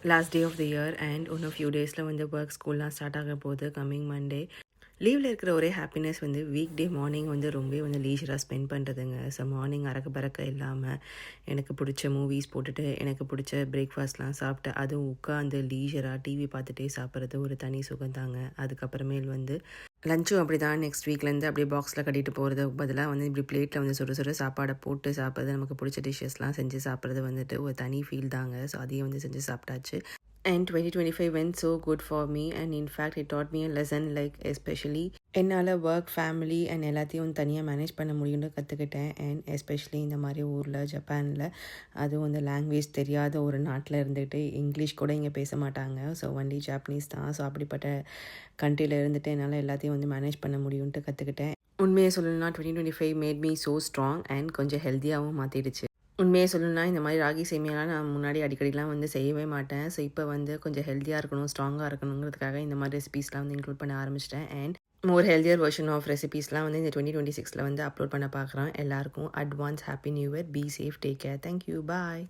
Last day of the year and இன்னும் few டேஸில் வந்து ஒர்க் ஸ்கூல்லாம் ஸ்டார்ட் ஆக போகுது கம்மிங் மண்டே. லீவில் இருக்கிற ஒரே ஹாப்பினஸ் வந்து வீக் டே மார்னிங் வந்து ரொம்ப வந்து லீஜராக ஸ்பெண்ட் பண்ணுறதுங்க. ஸோ மார்னிங் அறக்க பறக்க இல்லாமல் எனக்கு பிடிச்ச மூவிஸ் போட்டுட்டு எனக்கு பிடிச்ச பிரேக்ஃபாஸ்ட்லாம் சாப்பிட்டு அதுவும் உட்காந்து லீஜராக டிவி பார்த்துட்டே சாப்பிட்றது ஒரு தனி சுகந்தாங்க. அதுக்கப்புறமேல் வந்து லஞ்சும் அப்படி தான். நெக்ஸ்ட் வீக்லேருந்து அப்படியே பாக்ஸில் கட்டிட்டு போகிறதுக்கு பதிலாக வந்து இப்படி பிளேட்டில் வந்து சுட சுட சாப்பாடை போட்டு சாப்பிட்றது, நமக்கு பிடிச்ச டிஷ்ஷஸ்லாம் செஞ்சு சாப்பிட்றது வந்துட்டு ஒரு தனி ஃபீல் தாங்க. ஸோ அதையும் வந்து செஞ்சு சாப்பிட்டாச்சு. And 2025 went so good for me, and in fact it taught me a lesson, like especially என்னால் ஒர்க் ஃபேமிலி அண்ட் எல்லாத்தையும் தனியாக மேனேஜ் பண்ண முடியும்னு கற்றுக்கிட்டேன். அண்ட் எஸ்பெஷலி இந்த மாதிரி ஊரில் ஜப்பானில் அதுவும் வந்து லாங்குவேஜ் தெரியாத ஒரு நாட்டில் இருந்துகிட்டு இங்கிலீஷ் கூட இங்கே பேச மாட்டாங்க. ஸோ ஒன்லி ஜாப்பனீஸ் தான். ஸோ அப்படிப்பட்ட கண்ட்ரியில் இருந்துட்டு என்னால் எல்லாத்தையும் வந்து மேனேஜ் பண்ண முடியும்ன்ட்டு கற்றுக்கிட்டேன். உண்மையை சொல்லணும்னா 2025 made me so strong and கொஞ்சம் ஹெல்த்தியாகவும் மாற்றிடுச்சு. உண்மையை சொல்லணும்னா இந்த மாதிரி ராகி சேமியாலாம் நான் முன்னாடி அடிக்கடிலாம் வந்து செய்யவே மாட்டேன். ஸோ இப்போ வந்து கொஞ்சம் ஹெல்த்தியாக இருக்கணும், ஸ்ட்ராங்காக இருக்கணுங்கிறதுக்காக இந்த மாதிரி ரெசிபீஸ்லாம் வந்து இன்க்ளூட் பண்ண ஆரம்பிச்சிட்டேன். And more healthier version of ரெசிபீஸ்லாம் வந்து இந்த 2026 வந்து அப்லோட் பண்ண பார்க்குறேன். எல்லாருக்கும் advance happy new year. Be safe, take care. Thank you, bye.